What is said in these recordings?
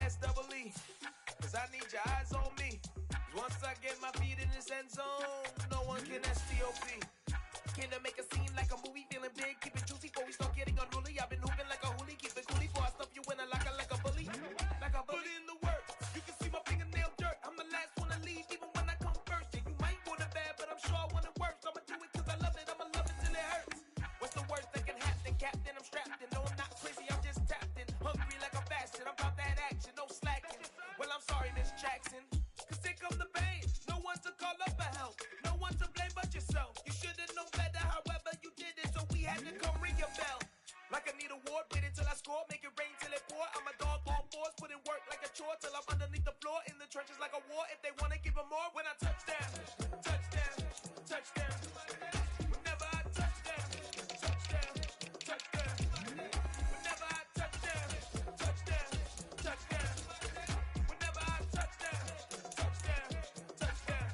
S-double-E, cause I need your eyes on me. Once I get my feet in this end zone, no one can STOP. Came to make a scene like a movie, feeling big, keep it juicy before we start getting unruly. I've been hooping like a hoolie, keep it coolie before I stuff you in a locker like a bully. Like a bully in the work, you can see my fingernail dirt. I'm the last one to leave, even when I come first. Yeah, you might want it bad, but I'm sure I want it worse. I'ma do it cause I love it, I'ma love it till it hurts. What's the worst that can happen? Captain, I'm strapped in. No, I'm not crazy, I'm just tapped in. Hungry like a bastard, I'm about that action, no slacking. Well, I'm sorry, Miss Jackson, cause here come the pain. No one to call up for help, no one to blame but yourself. You should've known better, however you did it, so we had to come ring your bell. Like I need a ward, wait until I score, make it rain till it pour. I'm a dog on fours, put in work like a chore till I'm underneath the floor, in the trenches like a war. If they wanna give them more, when I touch down, touchdown, touchdown. Whenever I touch down, touchdown, touchdown. Whenever I touch down, touchdown, touchdown. Whenever I touch down, touchdown, touchdown.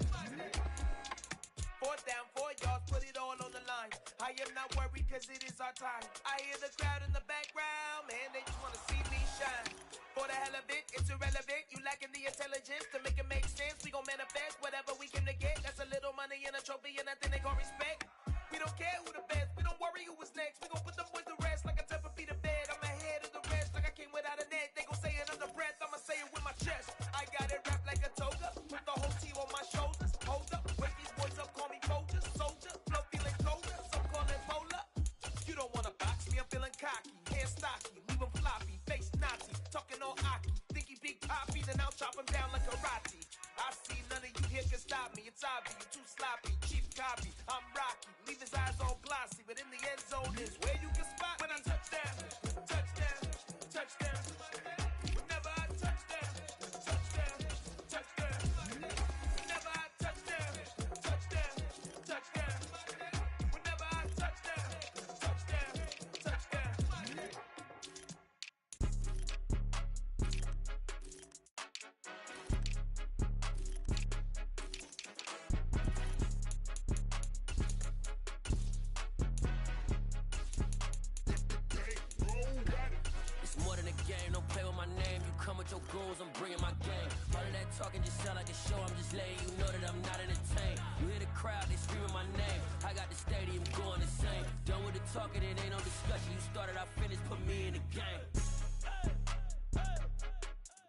4th down, 4 yards, put it all on the line. I am not worried cause it is our time. I hear the crowd in the background, man, they just wanna see me shine. For the hell of it, it's irrelevant. You lacking the intelligence to make it make sense. We gon' manifest whatever we came to get. That's a little money and a trophy and nothing they gon' respect. We don't care who the best, we don't worry who was next. We gon' put them boys to rest like a Tempur-Pedic bed. I'm ahead of the rest like I came without a net. They gon' say it under breath, I'ma say it with my chest. I got it wrapped like a toga, put the whole team on my shoulders. Hold up, wake these boys up, call me Folger, soldier. Flow feeling colder, some call it polar. You don't wanna box me, I'm feeling cocky. Hair stocky, leave him floppy, face Nazi. Talking all aki, think he big poppy, then I'll chop him down like karate. I see none of you here can stop me. It's obvious, you too sloppy, cheap copy. I'm Rocky, leave his eyes all glossy, but in the end zone is where you can spot when I touch down, touchdown, touchdown. Whenever I touch down, touchdown, touchdown. Whenever I touch down, touchdown, touchdown. Whenever I touch down, touchdown, touchdown. It's more than a game, don't play with my name. You come with your goons, I'm bringing my game. All of that talking just sound like a show, I'm just letting you know that I'm not entertained. You hear the crowd, they screaming my name. I got the stadium going insane. Done with the talking, it ain't no discussion. You started, I finished, put me in the game.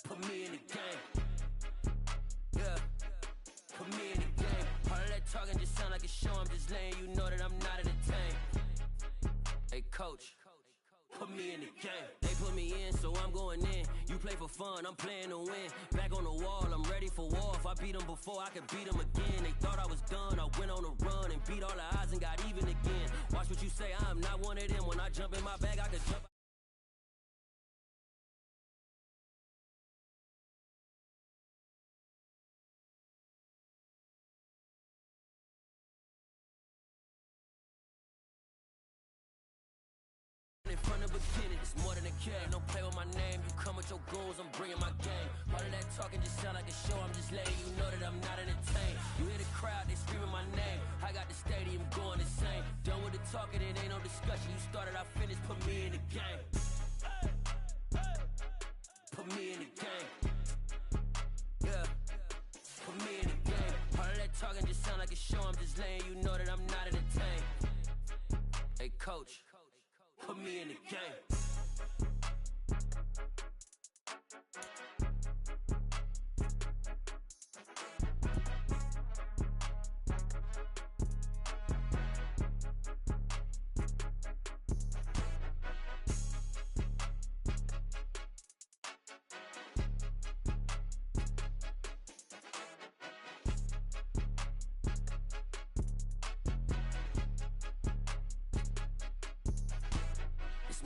Put me in the game. Yeah, put me in the game. All of that talking just sound like a show, I'm just letting you know that I'm not entertained. Hey coach, put me in the game. They put me in, so I'm going in. You play for fun, I'm playing to win. Back on the wall, I'm ready for war. If I beat them before, I could beat them again. They thought I was done, I went on a run and beat all the odds and got even again. Watch what you say, I'm not one of them. When I jump in my bag, I could jump. In front of beginning, it's more than a game. Don't play with my name, you come with your goons, I'm bringing my game. All of that talking just sound like a show, I'm just letting you know that I'm not entertained. You hear the crowd, they screaming my name. I got the stadium going insane. Done with the talking, it ain't no discussion. You started, I finished, put me in the game. Put me in the game. Yeah, put me in the game. All of that talking just sound like a show, I'm just letting you know that I'm not entertained. Hey coach, put me in the game.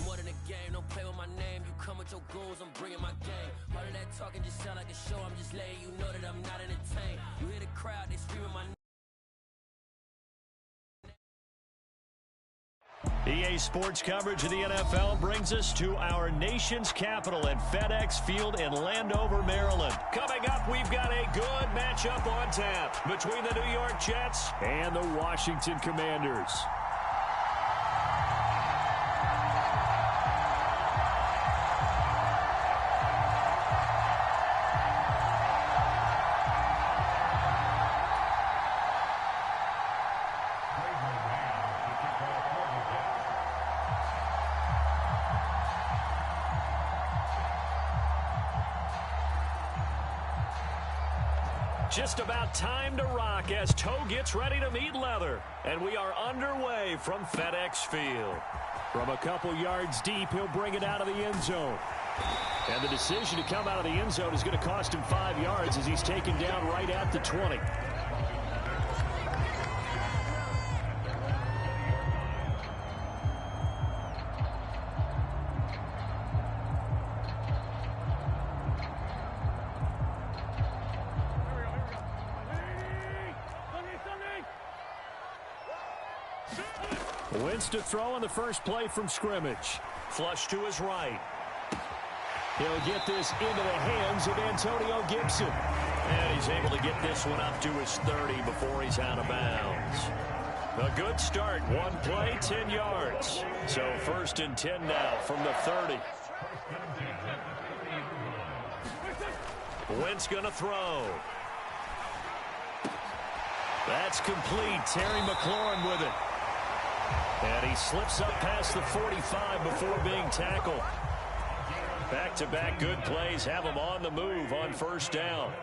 More than a game, don't play with my name. You come with your goons, I'm bringing my game. All of that talking just sound like a show, I'm just letting you know that I'm not entertained. You hear the crowd, they screaming my name. EA Sports coverage of the NFL brings us to our nation's capital at FedEx Field in Landover, Maryland. Coming up, we've got a good matchup on tap between the New York Jets and the Washington Commanders. Just about time to rock as toe gets ready to meet leather. And we are underway from FedEx Field. From a couple yards deep, he'll bring it out of the end zone. And the decision to come out of the end zone is going to cost him 5 yards as he's taken down right at the 20. Wentz to throw on the first play from scrimmage. Flush to his right. He'll get this into the hands of Antonio Gibson. And he's able to get this one up to his 30 before he's out of bounds. A good start. One play, 10 yards. So 1st and 10 now from the 30. Wentz going to throw. That's complete. Terry McLaurin with it. And he slips up past the 45 before being tackled. Back-to-back good plays have him on the move on 1st down.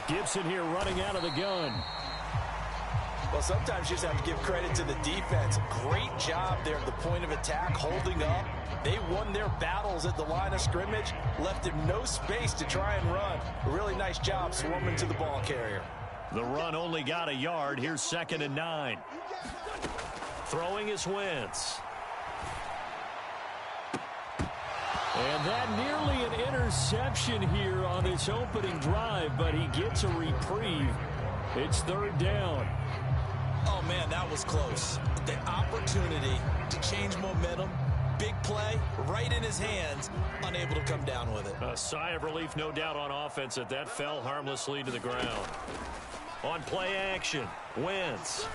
Gibson here running out of the gun. Well, sometimes you just have to give credit to the defense. Great job there at the point of attack, holding up. They won their battles at the line of scrimmage, left him no space to try and run. A really nice job swarming to the ball carrier. The run only got a yard. Here's 2nd and 9. Throwing is Wentz. And that nearly an interception here on this opening drive, but he gets a reprieve. It's 3rd down. Oh, man, that was close. The opportunity to change momentum, big play, right in his hands, unable to come down with it. A sigh of relief, no doubt, on offense that that fell harmlessly to the ground. On play action, Wentz.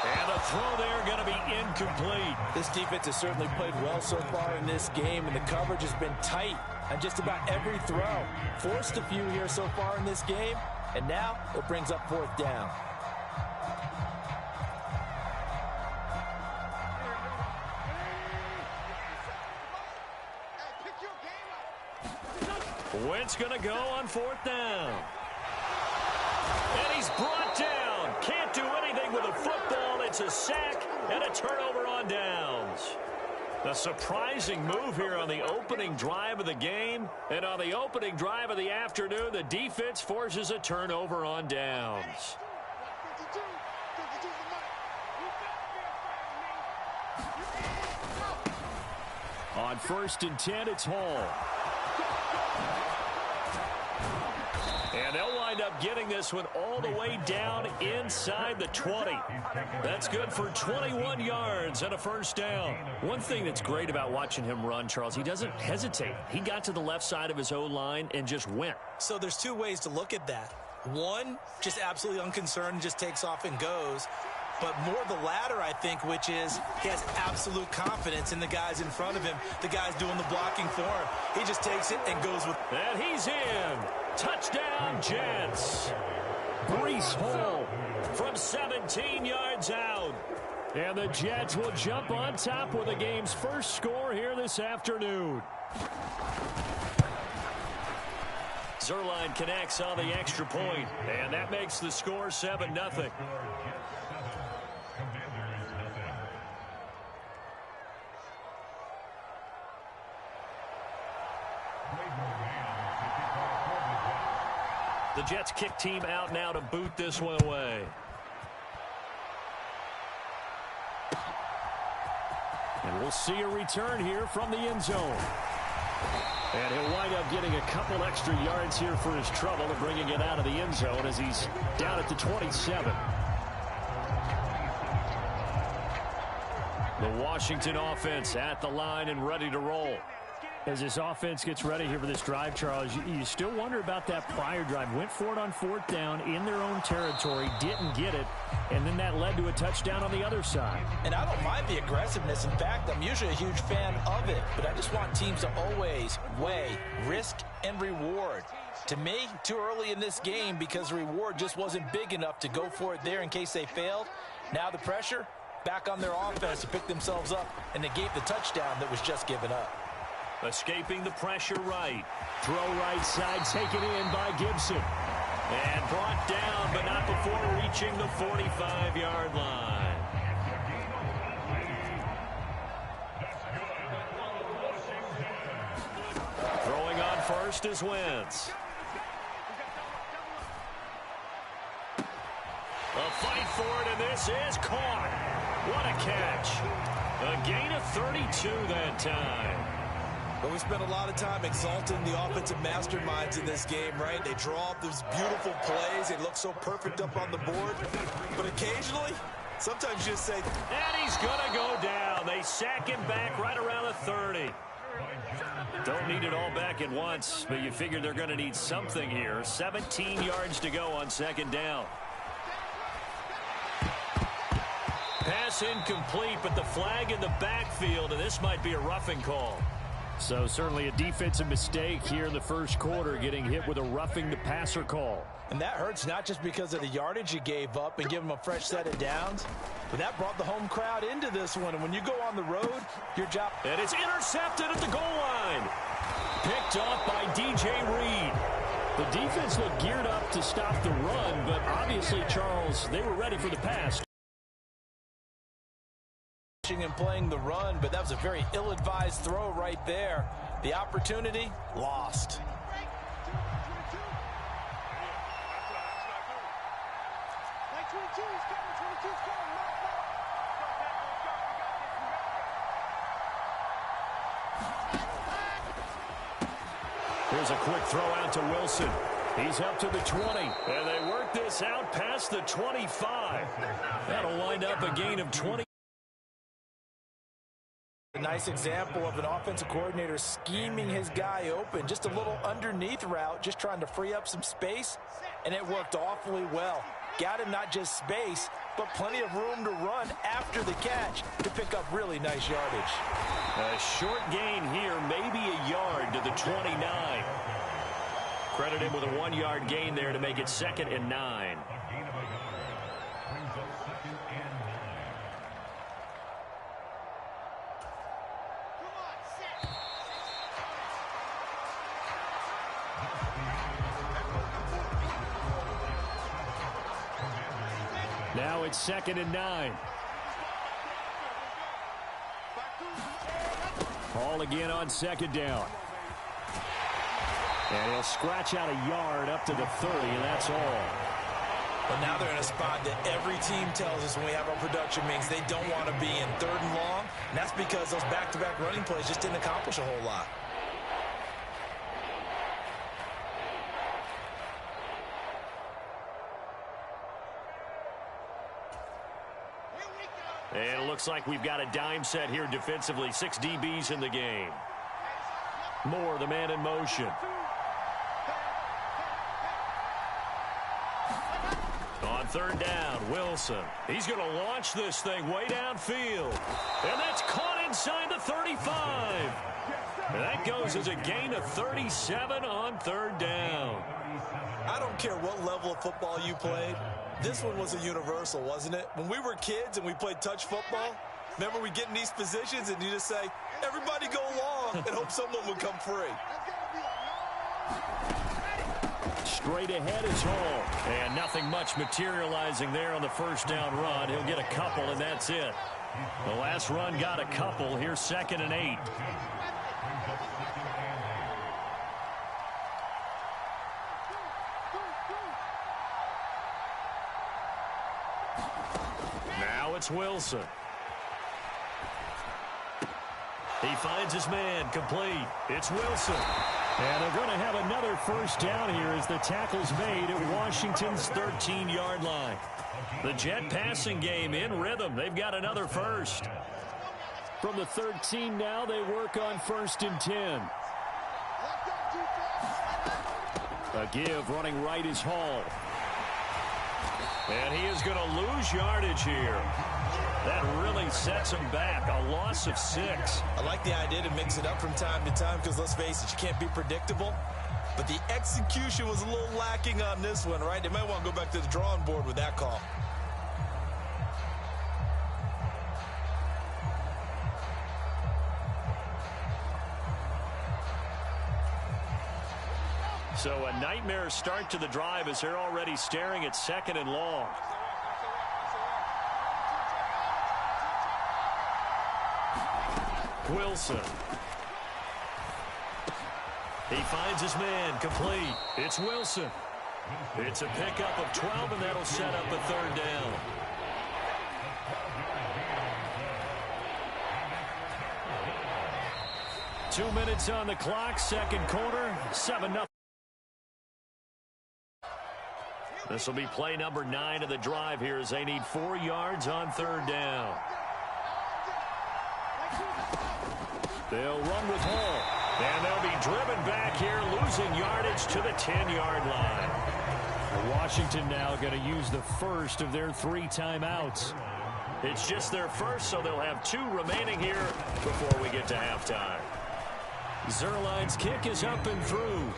And a throw there going to be incomplete. This defense has certainly played well so far in this game, and the coverage has been tight on just about every throw. Forced a few here so far in this game, and now it brings up 4th down. Wentz going to go on 4th down. And he's brought down. Can't do anything with a football. It's a sack and a turnover on downs. A surprising move here on the opening drive of the game. And on the opening drive of the afternoon, the defense forces a turnover on downs. On 1st and 10, it's Hall. And they'll wind up getting this one all the way down inside the 20. That's good for 21 yards and a 1st down. One thing that's great about watching him run, Charles, he doesn't hesitate. He got to the left side of his O-line and just went. So there's 2 ways to look at that. One, just absolutely unconcerned, just takes off and goes. But more the latter, I think, which is he has absolute confidence in the guys in front of him, the guys doing the blocking for him. He just takes it and goes with it. And he's in. Touchdown, Jets. Breece Hall from 17 yards out. And the Jets will jump on top with the game's first score here this afternoon. Zuerlein connects on the extra point, and that makes the score 7-0. The Jets kick team out now to boot this one away. And we'll see a return here from the end zone. And he'll wind up getting a couple extra yards here for his trouble and bringing it out of the end zone as he's down at the 27. The Washington offense at the line and ready to roll. As this offense gets ready here for this drive, Charles, you still wonder about that prior drive. Went for it on 4th down in their own territory, didn't get it, and then that led to a touchdown on the other side. And I don't mind the aggressiveness. In fact, I'm usually a huge fan of it, but I just want teams to always weigh risk and reward. To me, too early in this game because the reward just wasn't big enough to go for it there in case they failed. Now the pressure back on their offense to pick themselves up and negate the touchdown that was just given up. Escaping the pressure right. Throw right side taken in by Gibson. And brought down, but not before reaching the 45-yard line. Throwing on first is Wentz. A fight for it, and this is caught. What a catch. A gain of 32 that time. But we spent a lot of time exalting the offensive masterminds in this game, right? They draw up those beautiful plays. They look so perfect up on the board. But occasionally, sometimes you just say, and he's going to go down. They sack him back right around the 30. Don't need it all back at once, but you figure they're going to need something here. 17 yards to go on second down. Pass incomplete, but the flag in the backfield, and this might be a roughing call. So certainly a defensive mistake here in the first quarter, getting hit with a roughing the passer call. And that hurts not just because of the yardage you gave up and give them a fresh set of downs, but that brought the home crowd into this one. And when you go on the road, your job... And it's intercepted at the goal line. Picked off by DJ Reed. The defense looked geared up to stop the run, but obviously, Charles, they were ready for the pass. And playing the run, but that was a very ill-advised throw right there. The opportunity lost. Here's a quick throw out to Wilson. He's up to the 20, and they work this out past the 25. That'll wind up a gain of 20. A nice example of an offensive coordinator scheming his guy open. Just a little underneath route, just trying to free up some space, and it worked awfully well. Got him not just space, but plenty of room to run after the catch to pick up really nice yardage. A short gain here, maybe a yard to the 29. Credit him with a 1-yard gain there to make it 2nd and 9. Now it's 2nd and 9. Hall again on 2nd down. And he'll scratch out a yard up to the 30, and that's all. But now they're in a spot that every team tells us when we have our production means they don't want to be in 3rd and long. And that's because those back-to-back running plays just didn't accomplish a whole lot. And it looks like we've got a dime set here defensively. 6 DBs in the game. Moore, the man in motion. On 3rd down, Wilson. He's going to launch this thing way downfield. And that's caught inside the 35. And that goes as a gain of 37 on 3rd down. I don't care what level of football you played. This one was a universal, wasn't it? When we were kids and we played touch football, remember we get in these positions and you just say, everybody go long and hope someone would come free. Straight ahead is Hall. And nothing much materializing there on the 1st down run. He'll get a couple, and that's it. The last run got a couple. Here's 2nd and 8. Now it's Wilson. He finds his man, complete. It's Wilson. And they're going to have another 1st down here as the tackle's made at Washington's 13-yard line. The Jet passing game in rhythm. They've got another 1st. From the 13 now, they work on 1st and 10. A give running right is Hall. And he is going to lose yardage here. That really sets him back. A loss of 6. I like the idea to mix it up from time to time because, let's face it, you can't be predictable. But the execution was a little lacking on this one, right? They might want to go back to the drawing board with that call. So a nightmare start to the drive as they're already staring at 2nd and long. Wilson. He finds his man, complete. It's Wilson. It's a pickup of 12, and that'll set up a 3rd down. Two minutes on the clock, 2nd quarter, 7-0. This will be play number 9 of the drive here as they need 4 yards on 3rd down. They'll run with Hall, and they'll be driven back here, losing yardage to the 10-yard line. Washington now going to use the first of their 3 timeouts. It's just their first, so they'll have 2 remaining here before we get to halftime. Zerline's kick is up and through.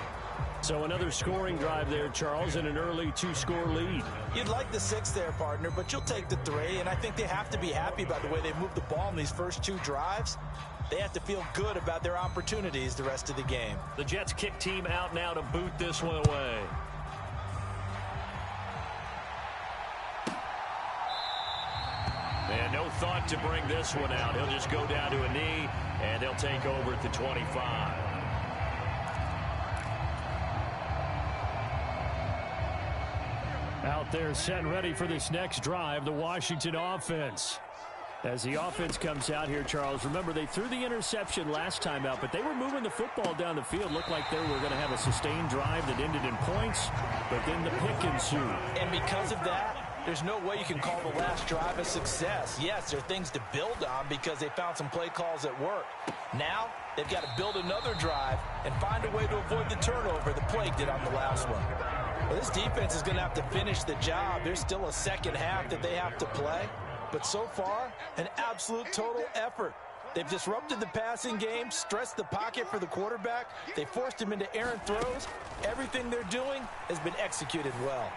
So another scoring drive there, Charles, and an early 2-score lead. You'd like the 6 there, partner, but you'll take the 3, and I think they have to be happy about the way they moved the ball in these first 2 drives. They have to feel good about their opportunities the rest of the game. The Jets kick team out now to boot this one away. And no thought to bring this one out. He'll just go down to a knee, and they'll take over at the 25. Out there set and ready for this next drive, the Washington offense. As the offense comes out here, Charles, remember they threw the interception last time out, but they were moving the football down the field. Looked like they were going to have a sustained drive that ended in points, but then the pick ensued. And because of that, there's no way you can call the last drive a success. Yes, there are things to build on because they found some play calls that work. Now, they've got to build another drive and find a way to avoid the turnover the play did on the last one. Well, this defense is going to have to finish the job. There's still a second half that they have to play. But so far, an absolute total effort. They've disrupted the passing game, stressed the pocket for the quarterback. They forced him into errant throws. Everything they're doing has been executed well.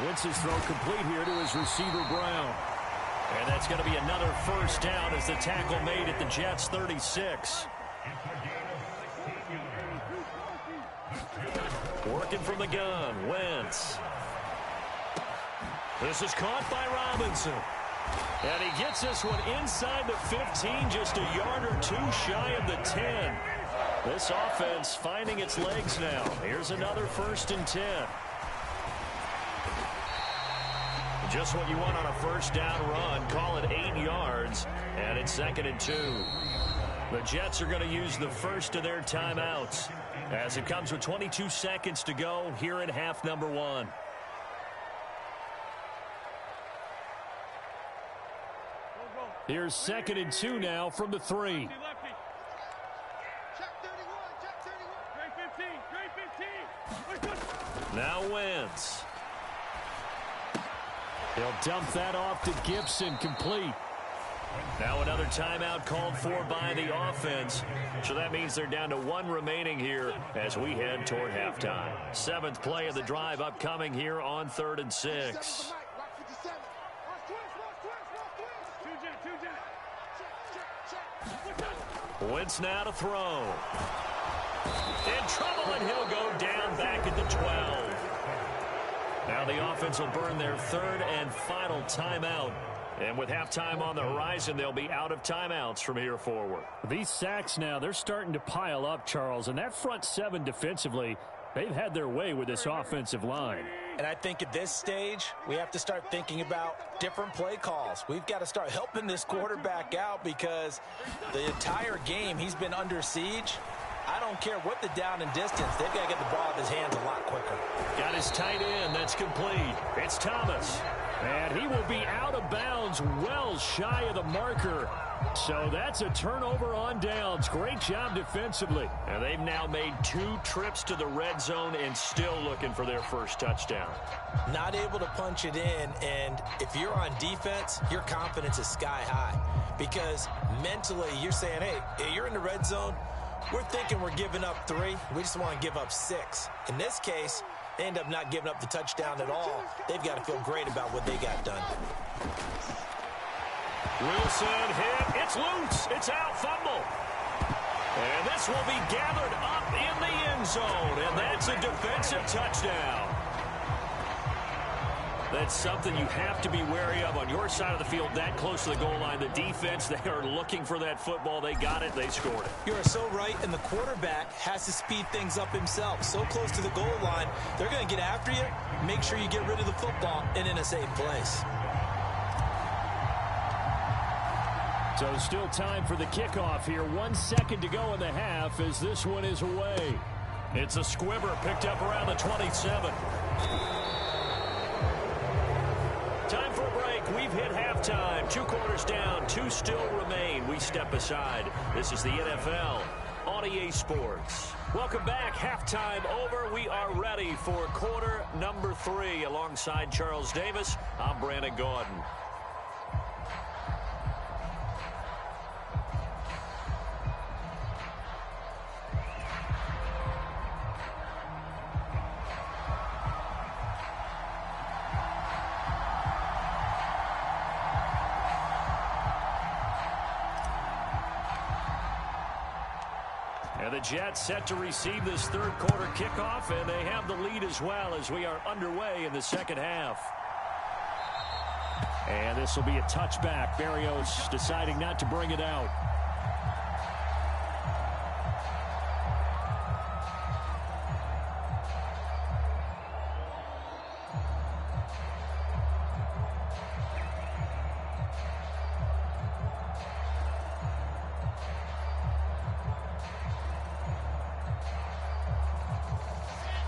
Wentz's throw complete here to his receiver, Brown. And that's going to be another 1st down as the tackle made at the Jets' 36. Working from the gun, Wentz. This is caught by Robinson. And he gets this one inside the 15, just a yard or 2 shy of the 10. This offense finding its legs now. Here's another 1st and 10. Just what you want on a 1st down run. Call it 8 yards, and it's 2nd and 2. The Jets are going to use the first of their timeouts as it comes with 22 seconds to go here in half number 1. Here's 2nd and 2 now from the 3. Now Wentz. He'll dump that off to Gibson, complete. Now another timeout called for by the offense. So that means they're down to 1 remaining here as we head toward halftime. 7th play of the drive upcoming here on 3rd and 6. Wentz now to throw. In trouble, and he'll go down back at the 12. Now the offense will burn their 3rd and final timeout. And with halftime on the horizon, they'll be out of timeouts from here forward. These sacks now, they're starting to pile up, Charles. And that front 7 defensively, they've had their way with this offensive line. And I think at this stage, we have to start thinking about different play calls. We've got to start helping this quarterback out because the entire game he's been under siege. I don't care what the down and distance. They've got to get the ball out of his hands a lot quicker. Got his tight end. That's complete. It's Thomas. And he will be out of bounds well shy of the marker. So that's a turnover on downs. Great job defensively. And they've now made 2 trips to the red zone and still looking for their first touchdown. Not able to punch it in, and if you're on defense, your confidence is sky high. Because mentally, you're saying, hey, you're in the red zone. We're thinking we're giving up 3. We just want to give up 6. In this case, they end up not giving up the touchdown at all. They've got to feel great about what they got done. Wilson hit. It's loose. It's out. Fumble. And this pass will be gathered up in the end zone, and that's a defensive touchdown. That's something you have to be wary of on your side of the field, that close to the goal line. The defense, they are looking for that football. They got it. They scored it. You are so right, and the quarterback has to speed things up himself. So close to the goal line, they're going to get after you. Make sure you get rid of the football and in a safe place. So still time for the kickoff here. 1 second to go in the half as this one is away. It's a squibber picked up around the 27. Time for a break. We've hit halftime. 2 quarters down. 2 still remain. We step aside. This is the NFL on EA Sports. Welcome back. Halftime over. We are ready for quarter number 3. Alongside Charles Davis, I'm Brandon Gaudin. And the Jets set to receive this third quarter kickoff, and they have the lead as well as we are underway in the second half. And this will be a touchback. Berrios deciding not to bring it out.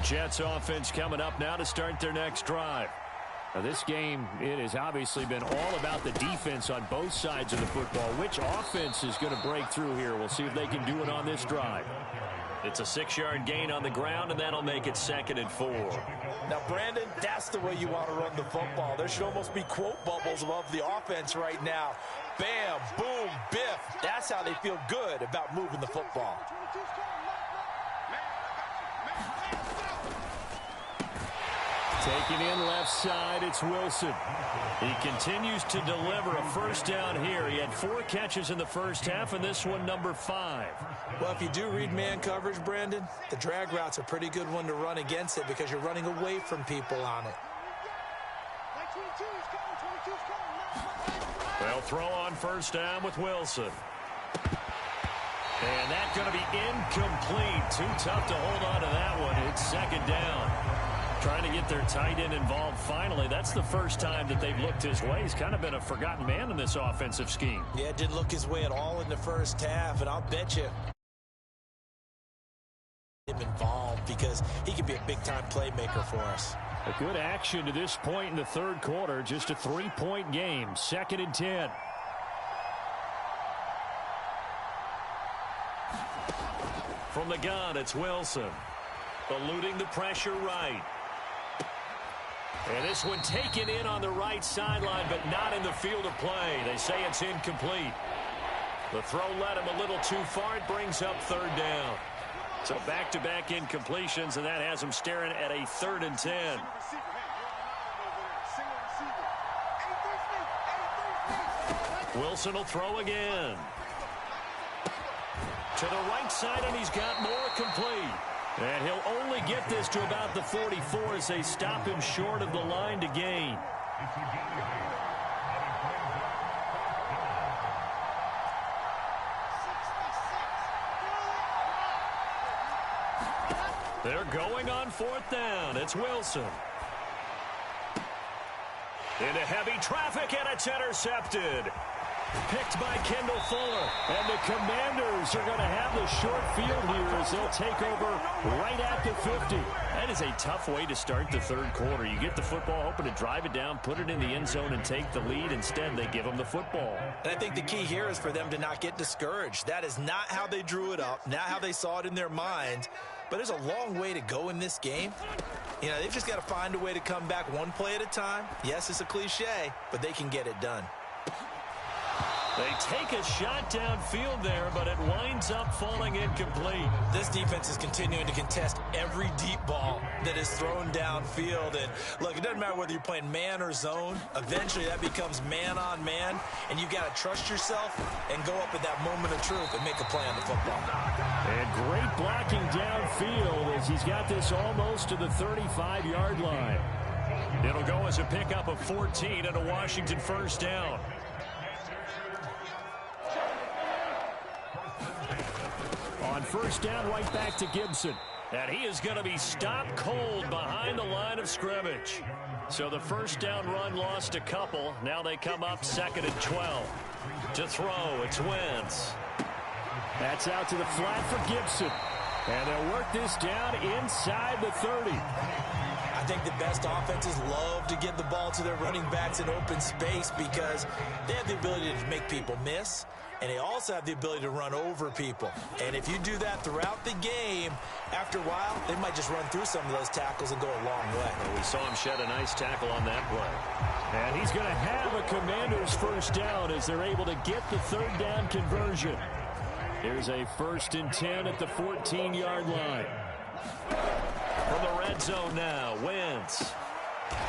Jets offense coming up now to start their next drive. Now this game, it has obviously been all about the defense on both sides of the football. Which offense is going to break through here? We'll see if they can do it on this drive. It's a 6-yard gain on the ground, and that'll make it 2nd and 4. Now, Brandon, that's the way you want to run the football. There should almost be quote bubbles above the offense right now. Bam, boom, biff. That's how they feel good about moving the football. Taking in left side, it's Wilson. He continues to deliver a first down here. He had 4 catches in the first half, and this one number 5. Well, if you do read man coverage, Brandon, the drag route's a pretty good one to run against it because you're running away from people on it. They'll throw on first down with Wilson. And that's going to be incomplete. Too tough to hold on to that one. It's 2nd down. Trying to get their tight end involved finally. That's the first time that they've looked his way. He's kind of been a forgotten man in this offensive scheme. Yeah, didn't look his way at all in the first half, and I'll bet you him involved because he could be a big-time playmaker for us. A good action to this point in the third quarter. Just a 3-point game. 2nd and 10. From the gun, it's Wilson. Eluding the pressure right. And this one taken in on the right sideline, but not in the field of play. They say it's incomplete. The throw led him a little too far. It brings up 3rd down. So back-to-back incompletions, and that has him staring at a 3rd and 10. Wilson will throw again. To the right side, and he's got more complete. And he'll only get this to about the 44 as they stop him short of the line to gain. They're going on 4th down. It's Wilson. Into heavy traffic, and it's intercepted. Picked by Kendall Fuller. And the Commanders are going to have the short field here as they'll take over right at the 50. That is a tough way to start the third quarter. You get the football, hoping to drive it down, put it in the end zone, and take the lead. Instead, they give them the football. And I think the key here is for them to not get discouraged. That is not how they drew it up, not how they saw it in their mind. But there's a long way to go in this game. You know, they've just got to find a way to come back one play at a time. Yes, it's a cliche, but they can get it done. They take a shot downfield there, but it winds up falling incomplete. This defense is continuing to contest every deep ball that is thrown downfield. And look, it doesn't matter whether you're playing man or zone. Eventually, that becomes man on man, and you've got to trust yourself and go up at that moment of truth and make a play on the football. And great blocking downfield as he's got this almost to the 35-yard line. It'll go as a pickup of 14 and a Washington first down. On first down, right back to Gibson. And he is going to be stopped cold behind the line of scrimmage. So the first down run lost a couple. Now they come up 2nd and 12. To throw, it's Wentz. That's out to the flat for Gibson. And they'll work this down inside the 30. I think the best offenses love to get the ball to their running backs in open space because they have the ability to make people miss, and they also have the ability to run over people. And if you do that throughout the game, after a while, they might just run through some of those tackles and go a long way. Well, we saw him shed a nice tackle on that play. And he's going to have a Commanders first down as they're able to get the third down conversion. Here's a 1st and 10 at the 14-yard line. From the red zone now, Wentz.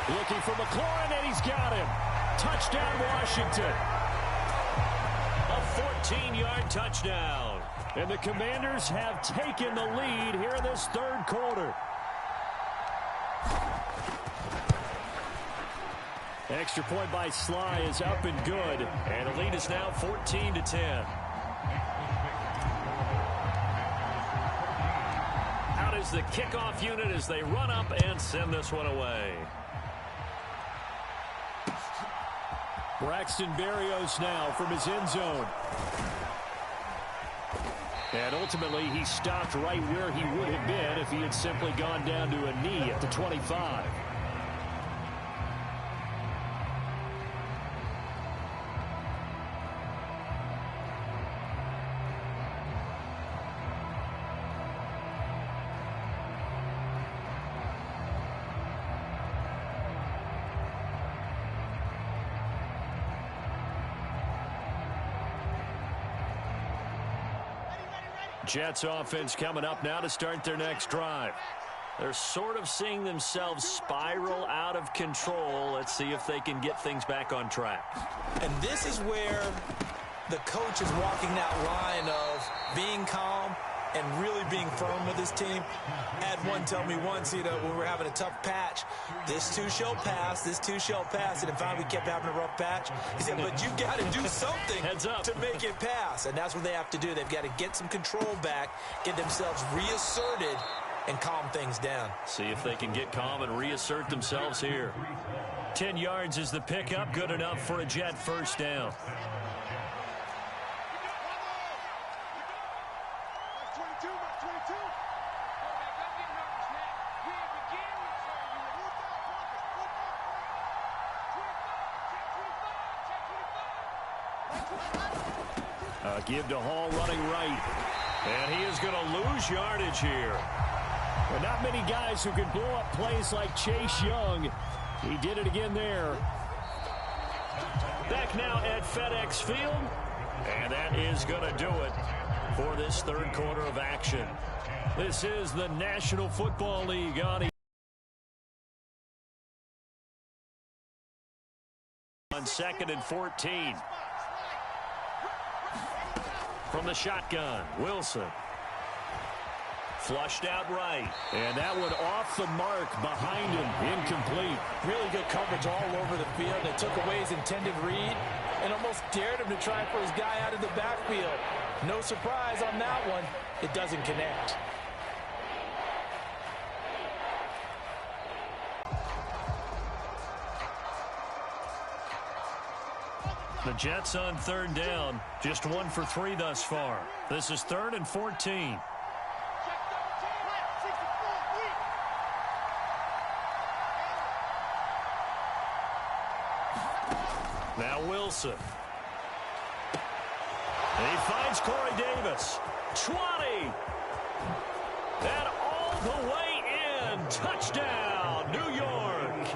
Looking for McLaurin, and he's got him. Touchdown, Washington. A 14-yard touchdown. And the Commanders have taken the lead here in this third quarter. Extra point by Sly is up and good. And the lead is now 14-10. Out is the kickoff unit as they run up and send this one away. Braxton Berrios now from his end zone. And ultimately, he stopped right where he would have been if he had simply gone down to a knee at the 25. Jets offense coming up now to start their next drive. They're sort of seeing themselves spiral out of control. Let's see if they can get things back on track. And this is where the coach is walking that line of being calm and really being firm with his team. Had one tell me once, when we were having a tough patch, this too shall pass, this too shall pass. And in fact, we kept having a rough patch. He said, but you got to do something to make it pass. And that's what they have to do. They've got to get some control back, get themselves reasserted, and calm things down. See if they can get calm and reassert themselves here. 10 yards is the pickup, good enough for a Jet first down. Give to Hall running right. And he is going to lose yardage here. But not many guys who can blow up plays like Chase Young. He did it again there. Back now at FedEx Field. And that is going to do it for this third quarter of action. This is the National Football League on 2nd and 14. From the shotgun, Wilson. Flushed out right. And that one off the mark behind him. Incomplete. Really good coverage all over the field. They took away his intended read and almost dared him to try for his guy out of the backfield. No surprise on that one. It doesn't connect. The Jets on third down, just 1 for 3 thus far. This is 3rd and 14. Now Wilson. And he finds Corey Davis. 20. And all the way in. Touchdown, New York.